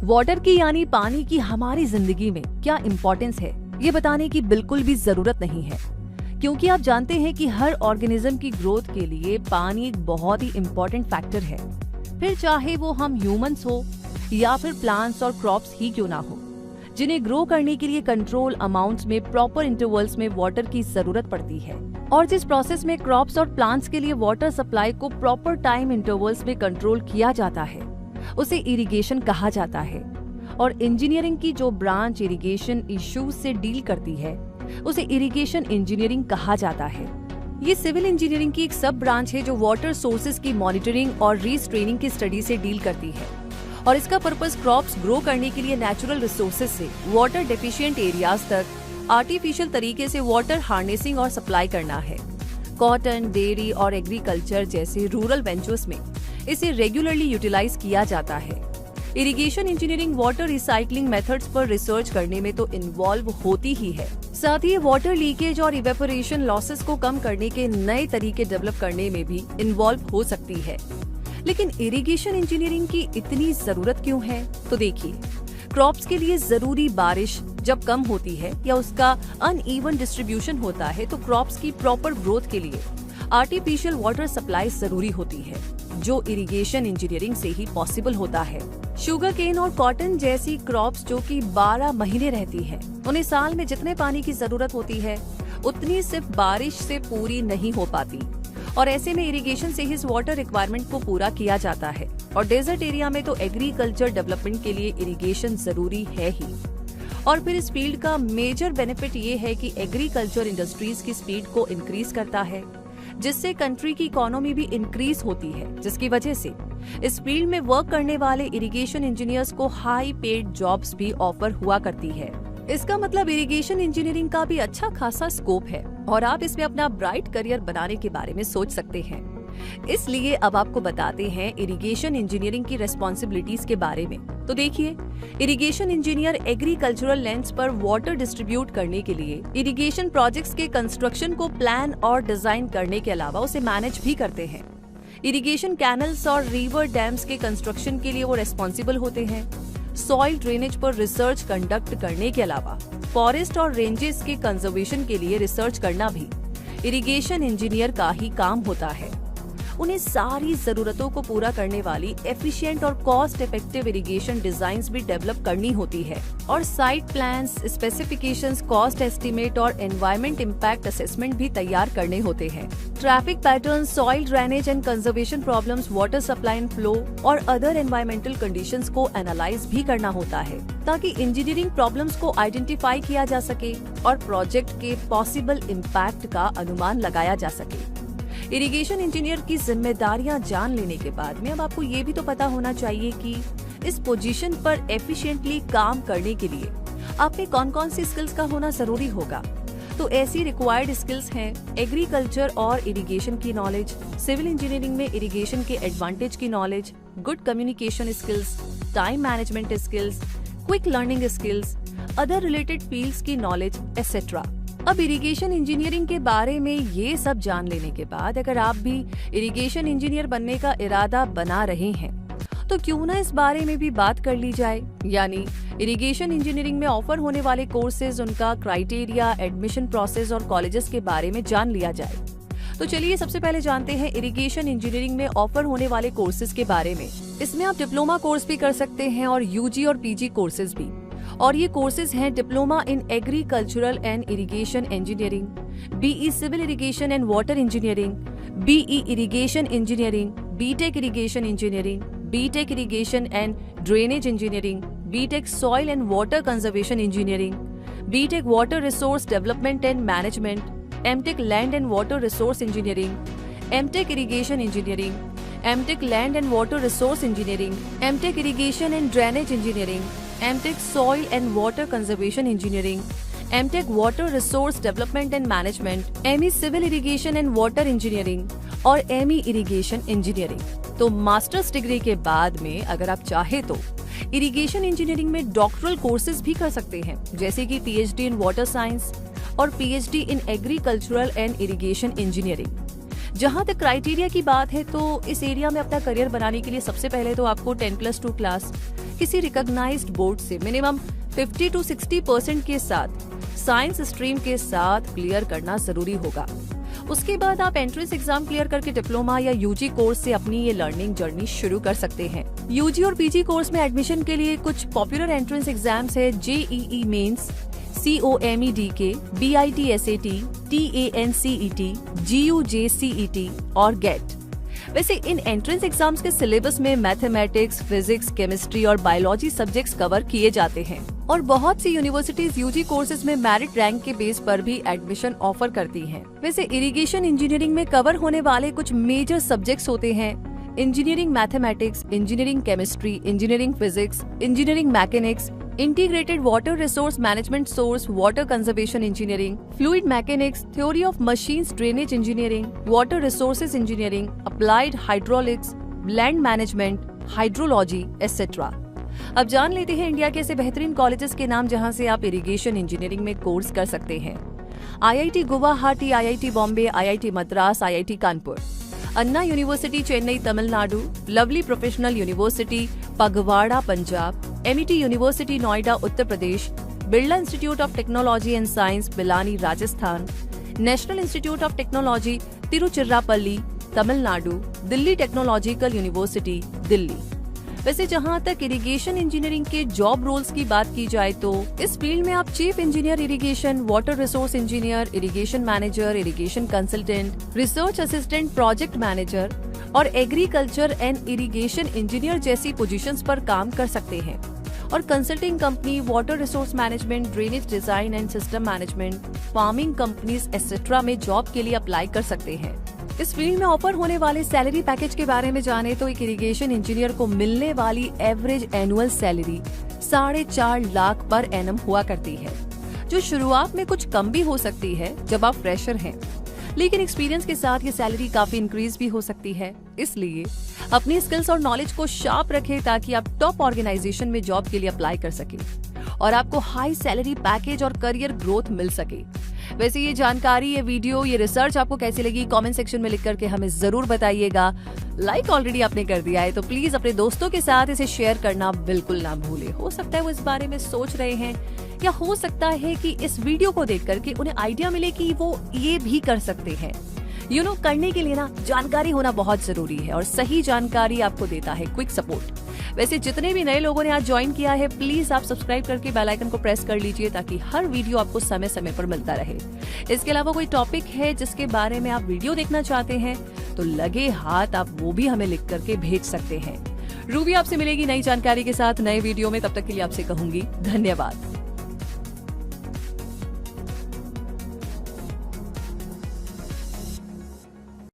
Water की यानी पानी की हमारी जिंदगी में क्या इम्पोर्टेंस है, ये बताने की बिल्कुल भी जरूरत नहीं है, क्योंकि आप जानते हैं कि हर ऑर्गेनिज्म की ग्रोथ के लिए पानी एक बहुत ही इम्पोर्टेंट फैक्टर है। फिर चाहे वो हम ह्यूमंस हो या फिर प्लांट्स और क्रॉप्स ही क्यों ना हो, जिन्हें ग्रो करने के लिए कंट्रोल अमाउंट्स में प्रॉपर इंटरवल्स में वाटर की जरूरत पड़ती है। और जिस प्रोसेस में क्रॉप्स और प्लांट्स के लिए वाटर सप्लाई को प्रॉपर टाइम इंटरवल्स में कंट्रोल किया जाता है, उसे इरिगेशन कहा जाता है। और इंजीनियरिंग की जो ब्रांच इरिगेशन इश्यूज से डील करती है, उसे इरिगेशन इंजीनियरिंग कहा जाता है। ये सिविल इंजीनियरिंग की एक सब ब्रांच है जो वाटर सोर्सेज की मॉनिटरिंग और रीस्ट्रेनिंग की स्टडी से डील करती है। और इसका पर्पस क्रॉप्स ग्रो करने के लिए नेचुरल रिसोर्सेज से वाटर डेफिशिएंट एरियाज तक आर्टिफिशियल तरीके से वाटर हार्नेसिंग और सप्लाई करना है। कॉटन, डेयरी और एग्रीकल्चर जैसे रूरल वेंचर्स में इसे रेगुलरली यूटिलाइज किया जाता है। Irrigation engineering water recycling methods पर रिसर्च करने में तो इन्वॉल्व होती ही है, साथ ही वाटर लीकेज और इवेपोरेशन लॉसेस को कम करने के नए तरीके डेवलप करने में भी इन्वॉल्व हो सकती है। लेकिन इरिगेशन इंजीनियरिंग की इतनी जरूरत क्यों है? तो देखिए, क्रॉप्स के लिए जरूरी बारिश जब कम होती है या उसका अनइवन डिस्ट्रीब्यूशन होता है, तो क्रॉप्स की प्रॉपर ग्रोथ के लिए आर्टिफिशियल वाटर सप्लाई जरूरी होती है, जो इरिगेशन इंजीनियरिंग से ही पॉसिबल होता है। शुगर केन और कॉटन जैसी क्रॉप्स जो कि 12 महीने रहती है, उन्हें साल में जितने पानी की जरूरत होती है उतनी सिर्फ बारिश से पूरी नहीं हो पाती, और ऐसे में इरिगेशन से ही इस वाटर रिक्वायरमेंट को पूरा किया जाता है। और डेजर्ट एरिया में तो एग्रीकल्चर डेवलपमेंट के लिए इरिगेशन जरूरी है ही। और फिर इस फील्ड का मेजर बेनिफिट ये है कि एग्रीकल्चर इंडस्ट्रीज की स्पीड को इंक्रीज करता है, जिससे कंट्री की इकोनॉमी भी इंक्रीज होती है, जिसकी वजह से इस फील्ड में वर्क करने वाले इरिगेशन इंजीनियर्स को हाई पेड जॉब्स भी ऑफर हुआ करती है। इसका मतलब इरिगेशन इंजीनियरिंग का भी अच्छा खासा स्कोप है और आप इसमें अपना ब्राइट करियर बनाने के बारे में सोच सकते हैं। इसलिए अब आपको बताते हैं इरिगेशन इंजीनियरिंग की रेस्पॉन्सिबिलिटीज के बारे में। तो देखिए, इरिगेशन इंजीनियर एग्रीकल्चरल लैंड्स पर वाटर डिस्ट्रीब्यूट करने के लिए इरिगेशन प्रोजेक्ट्स के कंस्ट्रक्शन को प्लान और डिजाइन करने के अलावा उसे मैनेज भी करते हैं। इरिगेशन कैनल्स और रिवर डैम्स के कंस्ट्रक्शन के लिए वो रेस्पॉन्सिबल होते हैं। सॉइल ड्रेनेज पर रिसर्च कंडक्ट करने के अलावा फॉरेस्ट और रेंजेस के कंजर्वेशन के लिए रिसर्च करना भी इरिगेशन इंजीनियर का ही काम होता है। उन्हें सारी जरूरतों को पूरा करने वाली एफिशिएंट और कॉस्ट इफेक्टिव इरिगेशन डिजाइन्स भी डेवलप करनी होती है, और site plans, specifications, cost estimate और एनवायरमेंट इम्पैक्ट असेसमेंट भी तैयार करने होते हैं। Traffic pattern, soil drainage and conservation problems, water supply and flow और अदर एनवायरमेंटल कंडीशंस को एनालाइज भी करना होता है, ताकि इंजीनियरिंग प्रॉब्लम्स को आइडेंटिफाई किया जा सके और प्रोजेक्ट के पॉसिबल इम्पैक्ट का अनुमान लगाया जा सके। इरिगेशन इंजीनियर की जिम्मेदारियां जान लेने के बाद में अब आपको ये भी तो पता होना चाहिए कि इस पोजीशन पर एफिशिएंटली काम करने के लिए आप में कौन कौन सी स्किल्स का होना जरूरी होगा। तो ऐसी रिक्वायर्ड स्किल्स हैं एग्रीकल्चर और इरिगेशन की नॉलेज, सिविल इंजीनियरिंग में इरिगेशन के एडवांटेज की knowledge, good communication skills, time management skills, quick learning skills, other related fields की नॉलेज एटसेट्रा। अब इरिगेशन इंजीनियरिंग के बारे में ये सब जान लेने के बाद अगर आप भी इरिगेशन इंजीनियर बनने का इरादा बना रहे हैं, तो क्यों ना इस बारे में भी बात कर ली जाए। यानी इरिगेशन इंजीनियरिंग में ऑफर होने वाले कोर्सेज, उनका क्राइटेरिया, एडमिशन प्रोसेस और कॉलेजेस के बारे में जान लिया जाए। तो चलिए सबसे पहले जानते हैं इरिगेशन इंजीनियरिंग में ऑफर होने वाले कोर्सेज के बारे में। इसमें आप डिप्लोमा कोर्स भी कर सकते हैं और यूजी और पीजी कोर्सेज भी। और ये कोर्सेज हैं diploma in agricultural and irrigation engineering, BE civil irrigation and water engineering, BE irrigation engineering, B Tech irrigation engineering, B Tech irrigation and drainage engineering, B Tech soil and water conservation engineering, B Tech water resource development and management, M Tech land and water resource engineering, M Tech irrigation engineering, M Tech land and water resource engineering, M Tech irrigation and drainage engineering, M Tech soil and water conservation engineering, M Tech water resource development and management, ME civil irrigation and water engineering और ME irrigation engineering. तो masters degree के बाद में अगर आप चाहे तो irrigation engineering में डॉक्टरल कोर्सेज भी कर सकते हैं, जैसे कि पीएचडी इन वाटर साइंस और PhD in agricultural and irrigation engineering. जहां तक क्राइटेरिया की बात है तो इस एरिया में अपना करियर बनाने के लिए सबसे पहले तो आपको 10+2 क्लास किसी रिकॉग्नाइज्ड बोर्ड से मिनिमम 50 to 60% के साथ साइंस स्ट्रीम के साथ क्लियर करना जरूरी होगा। उसके बाद आप एंट्रेंस एग्जाम क्लियर करके डिप्लोमा या यूजी कोर्स से अपनी ये लर्निंग जर्नी शुरू कर सकते हैं। यूजी और पीजी कोर्स में एडमिशन के लिए कुछ पॉपुलर एंट्रेंस एग्जाम्स है JEE mains, COMEDK, BITSAT, TANCET, GUJCET और गेट। वैसे इन एंट्रेंस एग्जाम्स के सिलेबस में मैथमेटिक्स, फिजिक्स, केमिस्ट्री और बायोलॉजी सब्जेक्ट्स कवर किए जाते हैं और बहुत सी यूनिवर्सिटीज यूजी कोर्सेज में मेरिट रैंक के बेस पर भी एडमिशन ऑफर करती हैं। वैसे इरिगेशन इंजीनियरिंग में कवर होने वाले कुछ मेजर सब्जेक्ट्स होते हैं engineering mathematics, engineering chemistry, engineering physics, engineering mechanics, integrated water resource management source, water conservation engineering, fluid mechanics, theory of machines, drainage engineering, water resources engineering, applied hydraulics, land management, hydrology etcetera. अब जान लेते हैं India के ऐसे बेहतरीन colleges के नाम जहां से आप इरिगेशन इंजीनियरिंग में कोर्स कर सकते हैं। IIT Guwahati, IIT Bombay, IIT Madras, IIT Kanpur, Anna university Chennai Tamil Nadu, lovely professional university Phagwara Punjab, MET university Noida Uttar Pradesh, Birla institute of technology and science Pilani Rajasthan, national institute of technology Tiruchirappalli Tamil Nadu, Delhi technological university Delhi. वैसे जहां तक इरिगेशन इंजीनियरिंग के जॉब रोल्स की बात की जाए तो इस फील्ड में आप chief engineer irrigation, water resource engineer, irrigation manager, irrigation consultant, research assistant, project manager और एग्रीकल्चर एंड इरिगेशन इंजीनियर जैसी पोजीशंस पर काम कर सकते हैं और consulting company, water resource management, drainage design and system management, farming companies etcetera में job के लिए अप्लाई कर सकते हैं। इस फील्ड में ऑफर होने वाले सैलरी पैकेज के बारे में जाने तो एक इरिगेशन इंजीनियर को मिलने वाली average annual salary 4.5 lakh per annum हुआ करती है, जो शुरुआत में कुछ कम भी हो सकती है जब आप फ्रेशर हैं, लेकिन एक्सपीरियंस के साथ ये सैलरी काफी इंक्रीज भी हो सकती है। इसलिए अपनी स्किल्स और नॉलेज को शार्प रखें ताकि आप टॉप ऑर्गेनाइजेशन में जॉब के लिए अप्लाई कर सके और आपको हाई सैलरी पैकेज और करियर ग्रोथ मिल सके। वैसे ये जानकारी, ये वीडियो, ये रिसर्च आपको कैसी लगी कमेंट सेक्शन में लिख करके हमें जरूर बताइएगा। लाइक ऑलरेडी आपने कर दिया है तो प्लीज अपने दोस्तों के साथ इसे शेयर करना बिल्कुल ना भूले। हो सकता है वो इस बारे में सोच रहे हैं या हो सकता है कि इस वीडियो को देख करके उन्हें आइडिया मिले कि वो ये भी कर सकते हैं। करने के लिए ना जानकारी होना बहुत जरूरी है और सही जानकारी आपको देता है क्विक सपोर्ट। वैसे जितने भी नए लोगों ने आज ज्वाइन किया है प्लीज आप सब्सक्राइब करके बेल आइकन को प्रेस कर लीजिए ताकि हर वीडियो आपको समय समय पर मिलता रहे। इसके अलावा कोई टॉपिक है जिसके बारे में आप वीडियो देखना चाहते हैं तो लगे हाथ आप वो भी हमें लिख करके भेज सकते हैं। रूबी आपसे मिलेगी नई जानकारी के साथ नए वीडियो में, तब तक के लिए आपसे कहूंगी धन्यवाद।